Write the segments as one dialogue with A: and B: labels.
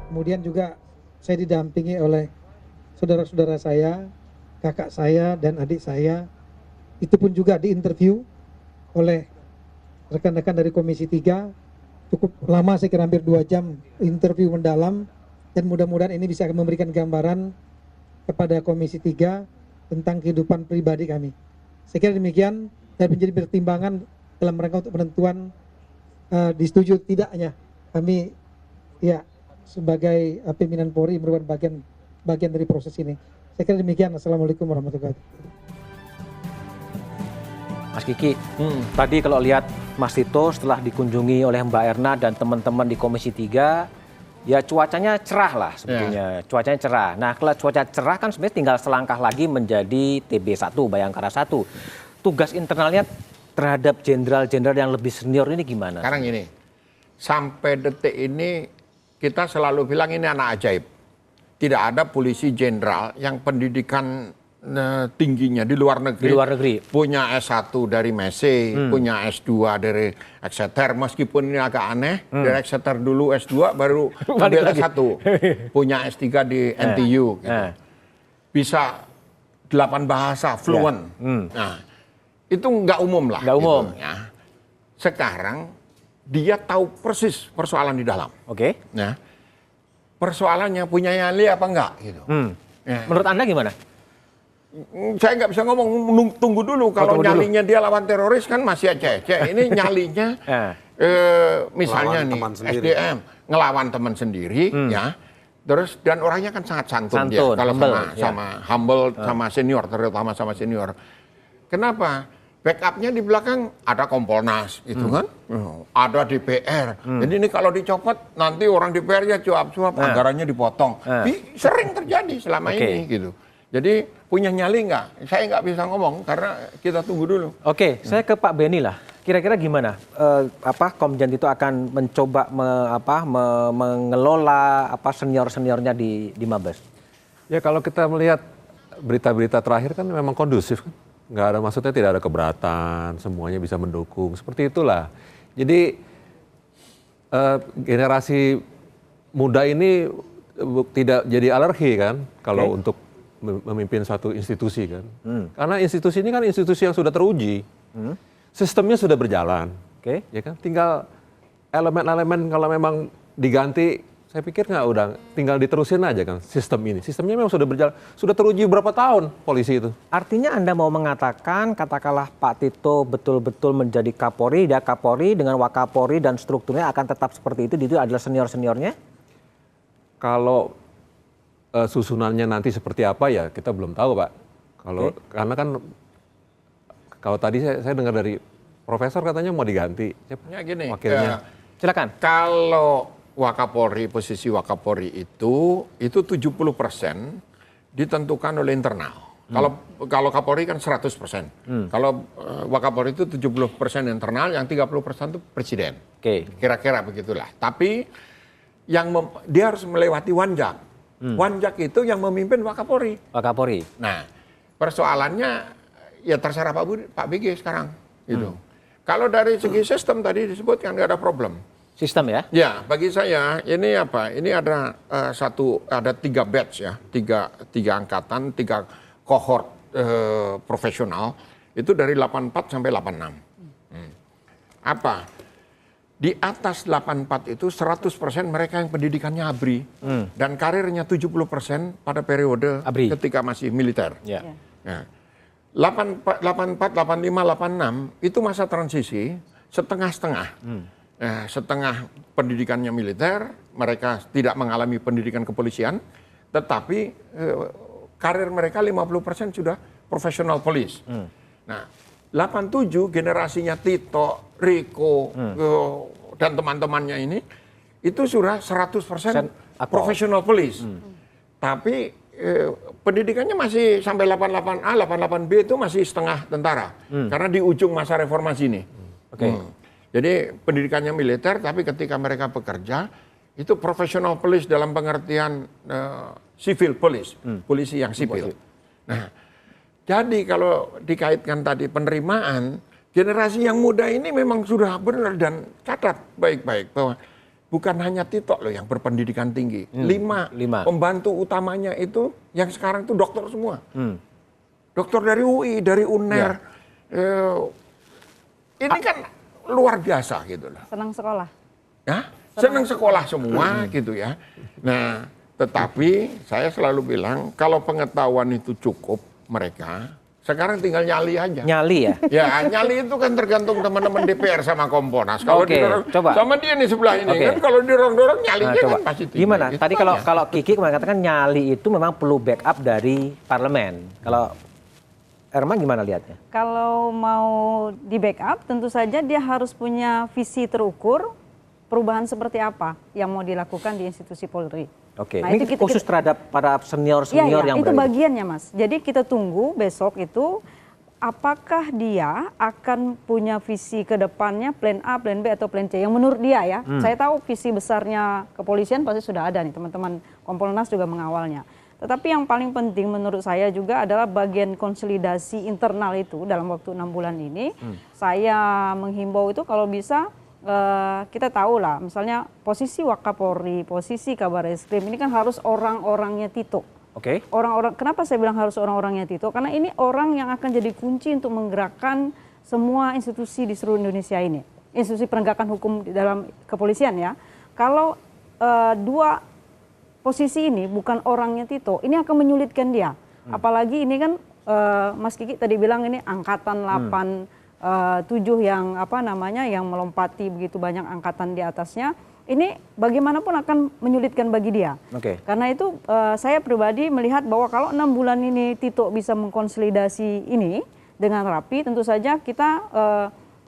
A: Kemudian juga saya didampingi oleh saudara-saudara saya, kakak saya dan adik saya. Itu pun juga diinterview oleh rekan-rekan dari Komisi 3. Cukup lama, saya kira hampir 2 jam interview mendalam, dan mudah-mudahan ini bisa memberikan gambaran kepada Komisi 3 tentang kehidupan pribadi kami. Saya kira demikian, dan menjadi pertimbangan dalam rangka untuk penentuan disetujui tidaknya kami ya sebagai pimpinan Polri merupakan bagian dari proses ini. Saya kira demikian. Assalamualaikum warahmatullahi wabarakatuh.
B: Mas Kiki, tadi kalau lihat Mas Tito setelah dikunjungi oleh Mbak Erna dan teman-teman di Komisi 3, ya cuacanya cerah lah sebetulnya. Cuacanya cerah. Nah, kalau cuaca cerah kan sebenarnya tinggal selangkah lagi menjadi TB1, Bayangkara 1. Tugas internalnya terhadap jenderal-jenderal yang lebih senior ini gimana?
C: Sekarang ini, sampai detik ini kita selalu bilang ini anak ajaib. Tidak ada polisi jenderal yang pendidikan tingginya di luar negeri. Punya S1 dari Messi, punya S2 dari Exeter, meskipun ini agak aneh, dari Exeter dulu S2 baru ambil S1. Punya S3 di NTU gitu. Bisa 8 bahasa fluent. Nah, itu nggak umum lah.
B: Nggak umum.
C: Gitu, ya. Sekarang dia tahu persis persoalan di dalam.
B: Oke.
C: Nah, persoalannya punya nyali apa enggak gitu. Ya.
B: Menurut Anda gimana?
C: Saya nggak bisa ngomong, tunggu dulu. Kalau nyalinya dia lawan teroris kan masih aceh-aceh. Ini nyalinya misalnya nih SDM ngelawan teman sendiri ya. Terus dan orangnya kan sangat santun dia kalau sama humble sama senior, terutama sama senior. Kenapa? Backupnya di belakang ada Kompolnas itu kan, ada DPR. Jadi ini kalau dicopot nanti orang DPR-nya cuap-cuap, anggarannya dipotong. Sering terjadi selama ini gitu. Jadi punya nyali nggak? Saya nggak bisa ngomong karena kita tunggu dulu.
B: Oke, saya ke Pak Beni lah. Kira-kira gimana? Komjen itu akan mencoba mengelola senior-seniornya di Mabes?
D: Ya kalau kita melihat berita-berita terakhir kan memang kondusif kan. Nggak ada, maksudnya tidak ada keberatan, semuanya bisa mendukung. Seperti itulah. Jadi generasi muda ini tidak jadi alergi kan kalau untuk memimpin suatu institusi kan. Karena institusi ini kan institusi yang sudah teruji. Sistemnya sudah berjalan. Ya kan? Tinggal elemen-elemen kalau memang diganti, saya pikir udah tinggal diterusin aja kan sistem ini. Sistemnya memang sudah berjalan, sudah teruji berapa tahun polisi itu.
B: Artinya Anda mau mengatakan katakanlah Pak Tito betul-betul menjadi Kapolri, dia Kapolri dengan Wakapolri dan strukturnya akan tetap seperti itu adalah senior-seniornya?
D: Kalau susunannya nanti seperti apa ya kita belum tahu Pak. Karena kan kalau tadi saya dengar dari Profesor katanya mau diganti.
C: Ya gini,
D: wakilnya.
B: Silakan.
C: Kalau Wakapolri, posisi Wakapolri itu 70% ditentukan oleh internal. Kalau Kapolri kan 100%. Kalau Wakapolri itu 70% internal, yang 30% itu presiden. Kira-kira begitulah. Tapi dia harus melewati Wanjak. Wanjak itu yang memimpin Wakapolri. Nah, persoalannya ya terserah Pak BG sekarang. Gitu. Kalau dari segi sistem tadi disebutkan nggak ada problem.
B: Sistem ya?
C: Ya, bagi saya ini apa? Ini ada ada 3 batch ya, 3 angkatan, 3 cohort profesional itu dari 84 sampai 86. Apa? Di atas 84 itu 100% mereka yang pendidikannya ABRI dan karirnya 70% pada periode ketika masih militer. Nah, 84, 85, 86 itu masa transisi setengah-setengah. Setengah pendidikannya militer, mereka tidak mengalami pendidikan kepolisian, tetapi karir mereka 50% sudah professional police. Nah, 87 generasinya Tito, Riko, dan teman-temannya ini, itu sudah 100% professional police. Tapi pendidikannya masih sampai 88A, 88B itu masih setengah tentara. Karena di ujung masa reformasi ini. Jadi pendidikannya militer, tapi ketika mereka bekerja, itu professional police dalam pengertian civil police, polisi yang sipil. Nah, jadi kalau dikaitkan tadi penerimaan, generasi yang muda ini memang sudah benar dan catat baik-baik bahwa bukan hanya Tito loh yang berpendidikan tinggi. 5 pembantu utamanya itu yang sekarang itu dokter semua. Dokter dari UI, dari UNER. Ini kan luar biasa gitu loh.
E: Senang sekolah.
C: Ya, senang sekolah semua gitu ya. Nah, tetapi saya selalu bilang kalau pengetahuan itu cukup mereka, sekarang tinggal nyali aja.
B: Nyali ya?
C: Ya, nyali itu kan tergantung teman-teman DPR sama Kompolnas. Kalau
B: Oke,
C: didorong
B: coba.
C: sama dia nih sebelah ini
B: Oke.
C: kan kalau dorong-dorong nyalinya
B: Nah, coba.
C: kan pasti tinggi.
B: Gimana?
C: Itu
B: Tadi
C: aja.
B: kalau Kiki kemarin katakan nyali itu memang perlu backup dari parlemen. Kalau Erma gimana lihatnya?
E: Kalau mau di backup, tentu saja dia harus punya visi terukur perubahan seperti apa yang mau dilakukan di institusi Polri.
B: Oke,
E: Nah,
B: ini
E: itu
B: khusus terhadap para senior-senior yang
E: itu
B: berada.
E: bagiannya, Mas. Jadi kita tunggu besok itu apakah dia akan punya visi ke depannya plan A, plan B atau plan C yang menurut dia ya. Saya tahu visi besarnya kepolisian pasti sudah ada nih, teman-teman Kompolnas juga mengawalnya. Tetapi yang paling penting menurut saya juga adalah bagian konsolidasi internal itu dalam waktu 6 bulan ini. Saya menghimbau itu kalau bisa kita tahu lah, misalnya posisi Wakapolri, posisi Kabar Eskrim ini kan harus orang-orangnya Tito.
B: Oke.
E: Orang-orang, kenapa saya bilang harus orang-orangnya Tito? Karena ini orang yang akan jadi kunci untuk menggerakkan semua institusi di seluruh Indonesia ini. Institusi penegakan hukum di dalam kepolisian ya. Kalau dua posisi ini bukan orangnya Tito, ini akan menyulitkan dia. Apalagi ini kan Mas Kiki tadi bilang ini angkatan 7 yang yang melompati begitu banyak angkatan di atasnya. Ini bagaimanapun akan menyulitkan bagi dia.
B: Oke.
E: Karena itu saya pribadi melihat bahwa kalau 6 bulan ini Tito bisa mengkonsolidasi ini dengan rapi, tentu saja kita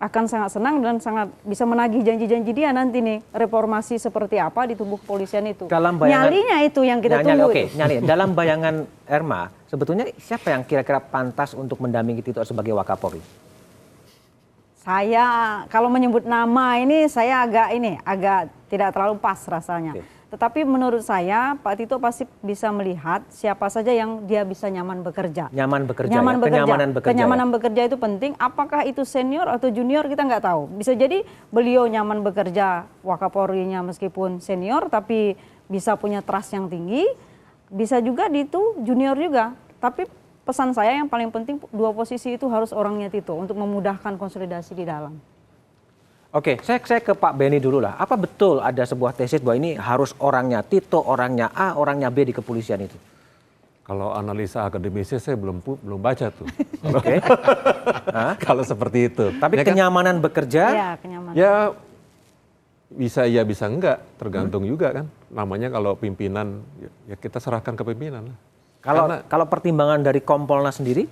E: akan sangat senang dan sangat bisa menagih janji-janji dia nanti nih reformasi seperti apa di tubuh kepolisian itu.
B: Dalam bayangan,
E: nyalinya itu yang kita tunggu.
B: Nyali. Dalam bayangan Erma, sebetulnya siapa yang kira-kira pantas untuk mendampingi Tito sebagai Wakapolri?
E: Saya kalau menyebut nama ini saya agak tidak terlalu pas rasanya.
B: Oke.
E: Tetapi menurut saya Pak Tito pasti bisa melihat siapa saja yang dia bisa nyaman bekerja.
B: Nyaman bekerja,
E: Kenyamanan
B: ya?
E: bekerja itu penting. Apakah itu senior atau junior kita nggak tahu. Bisa jadi beliau nyaman bekerja, Wakapolrinya meskipun senior tapi bisa punya trust yang tinggi. Bisa juga itu junior juga. Tapi pesan saya yang paling penting dua posisi itu harus orangnya Tito untuk memudahkan konsolidasi di dalam.
B: Oke, saya ke Pak Benny dulu lah. Apa betul ada sebuah tesis bahwa ini harus orangnya Tito, orangnya A, orangnya B di kepolisian itu?
D: Kalau analisa akademisnya saya belum baca tuh.
B: Oke.
D: Kalau seperti itu.
B: Tapi
D: Ya kan?
B: kenyamanan bekerja?
E: Ya, kenyamanan.
D: Ya bisa iya bisa enggak, tergantung juga kan. Namanya kalau pimpinan ya kita serahkan ke pimpinan lah.
B: Kalau pertimbangan dari Kompolnas sendiri?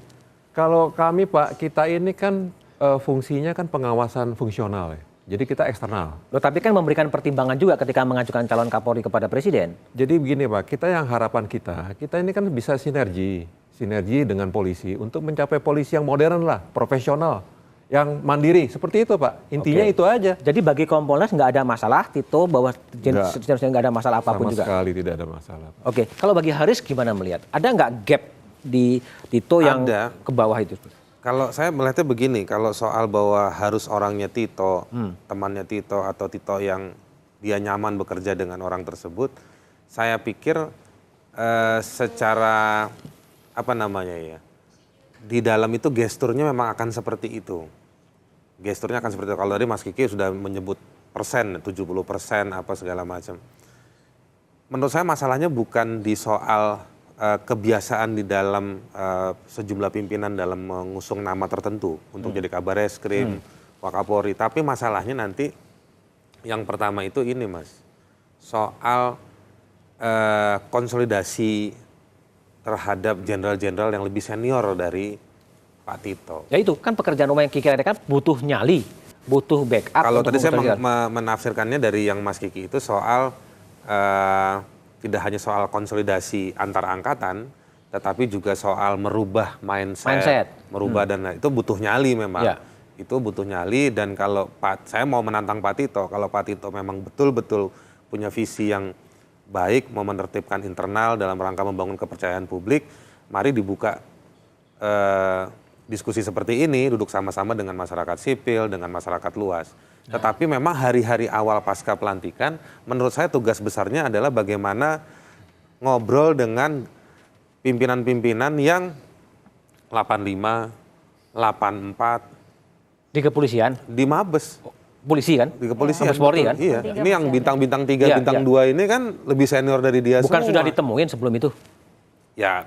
D: Kalau kami Pak, kita ini kan fungsinya kan pengawasan fungsional ya. Jadi kita eksternal.
B: Loh, tapi kan memberikan pertimbangan juga ketika mengajukan calon Kapolri kepada Presiden.
D: Jadi begini Pak, kita yang harapan kita ini kan bisa sinergi dengan polisi untuk mencapai polisi yang modern lah, profesional, yang mandiri, seperti itu Pak. Intinya
B: Oke.
D: itu aja.
B: Jadi bagi Kompolnas nggak ada masalah, Tito bahwa seharusnya nggak ada masalah apapun
D: Sama
B: juga.
D: sekali tidak ada masalah.
B: Oke, kalau bagi Haris gimana melihat? Ada nggak gap di Tito yang
F: Ada.
B: ke bawah itu?
F: Kalau saya melihatnya begini, kalau soal bahwa harus orangnya Tito, temannya Tito atau Tito yang dia nyaman bekerja dengan orang tersebut, saya pikir secara di dalam itu gesturnya memang akan seperti itu. Gesturnya akan seperti itu. Kalau tadi Mas Kiki sudah menyebut persen, 70% apa segala macam. Menurut saya masalahnya bukan di soal kebiasaan di dalam sejumlah pimpinan dalam mengusung nama tertentu untuk jadi Kabar Eskrim, Wakapolri. Tapi masalahnya nanti yang pertama itu ini Mas, soal konsolidasi terhadap jenderal-jenderal yang lebih senior dari Pak Tito.
B: Ya itu kan pekerjaan rumah yang Kiki katakan butuh nyali, butuh backup.
F: Kalau
B: untuk
F: tadi saya
B: mengonsolidasi.
F: menafsirkannya dari yang Mas Kiki itu soal tidak hanya soal konsolidasi antar angkatan, tetapi juga soal merubah mindset. Merubah dan itu butuh nyali memang.
B: Ya.
F: Itu butuh nyali dan kalau saya mau menantang Pak Tito, kalau Pak Tito memang betul-betul punya visi yang baik, mau menertibkan internal dalam rangka membangun kepercayaan publik, mari dibuka diskusi seperti ini, duduk sama-sama dengan masyarakat sipil, dengan masyarakat luas. Tetapi memang hari-hari awal pasca pelantikan, menurut saya tugas besarnya adalah bagaimana ngobrol dengan pimpinan-pimpinan yang 85, 84
B: Di kepolisian,
F: di Mabes.
B: polisi kan?
F: Di kepolisian.
B: Mabes Polri kan?
F: Iya. Ini yang bintang-bintang 3,
B: Iya,
F: bintang
B: iya.
F: 2 ini kan lebih senior dari dia
B: Bukan
F: semua.
B: sudah ditemuin sebelum itu?
F: Ya,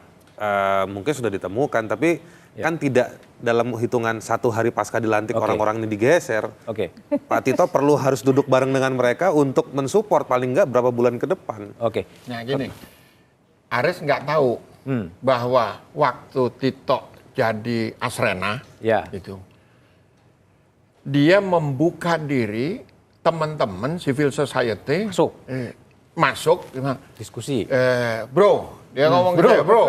F: mungkin sudah ditemukan, tapi kan tidak dalam hitungan 1 hari pasca dilantik
B: Oke.
F: orang-orang ini digeser.
B: Oke.
F: Pak Tito harus duduk bareng dengan mereka untuk mensupport paling nggak berapa bulan ke depan.
B: Oke.
C: Nah gini, Aris nggak tahu bahwa waktu Tito jadi Asrena,
B: Ya.
C: itu dia membuka diri teman-teman civil society masuk,
B: Diskusi.
C: bro, dia ngomong gitu ya, bro.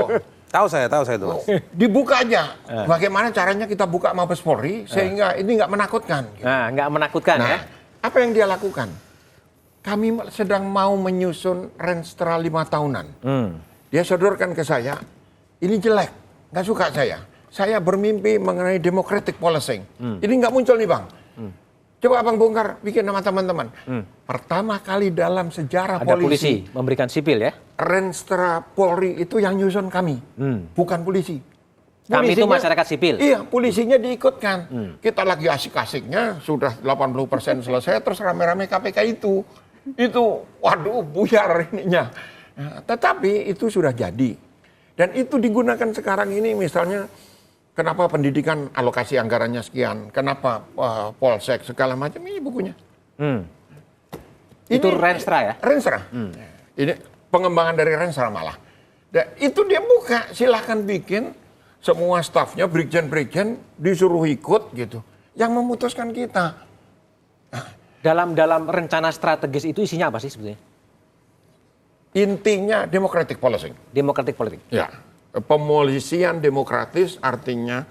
F: Tahu saya itu. Mas.
C: Dibuka aja. Bagaimana caranya kita buka Mabes Polri sehingga ini nggak menakutkan. Gitu.
B: Nah, nggak menakutkan ya?
C: Nah, apa yang dia lakukan? Kami sedang mau menyusun Renstra 5 tahunan. Dia sodorkan ke saya, ini jelek, nggak suka saya. Saya bermimpi mengenai democratic policing. Ini nggak muncul nih Bang. Coba Abang bongkar, bikin nama teman-teman. Pertama kali dalam sejarah
B: Ada polisi memberikan sipil ya?
C: Renstra Polri itu yang nyusun kami, bukan polisi.
B: Kami itu
C: Polisinya-
B: masyarakat sipil.
C: Iya, polisinya diikutkan. Kita lagi asik-asiknya, sudah 80% selesai, terus rame-rame KPK itu. Itu, waduh, buyar ininya. Nah, tetapi itu sudah jadi. Dan itu digunakan sekarang ini misalnya, kenapa pendidikan alokasi anggarannya sekian, kenapa Polsek segala macam, ini bukunya.
B: Itu Renstra ya?
C: Renstra. Ini pengembangan dari Renstra malah. Dan itu dia buka, silahkan bikin, semua stafnya, brigjen-brigjen disuruh ikut gitu. Yang memutuskan kita.
B: Dalam rencana strategis itu isinya apa sih sebetulnya?
C: Intinya democratic policing.
B: Democratic politik.
C: Ya, pemolisian demokratis artinya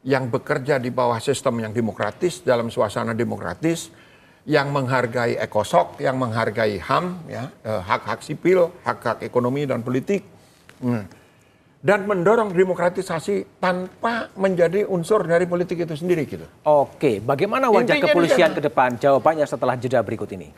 C: yang bekerja di bawah sistem yang demokratis, dalam suasana demokratis, yang menghargai ekosok, yang menghargai HAM, ya, hak-hak sipil, hak-hak ekonomi dan politik, dan mendorong demokratisasi tanpa menjadi unsur dari politik itu sendiri gitu.
B: Oke, bagaimana wajah
C: Intinya di
B: kepolisian
C: sana.
B: ke depan? Jawabannya setelah jeda berikut ini.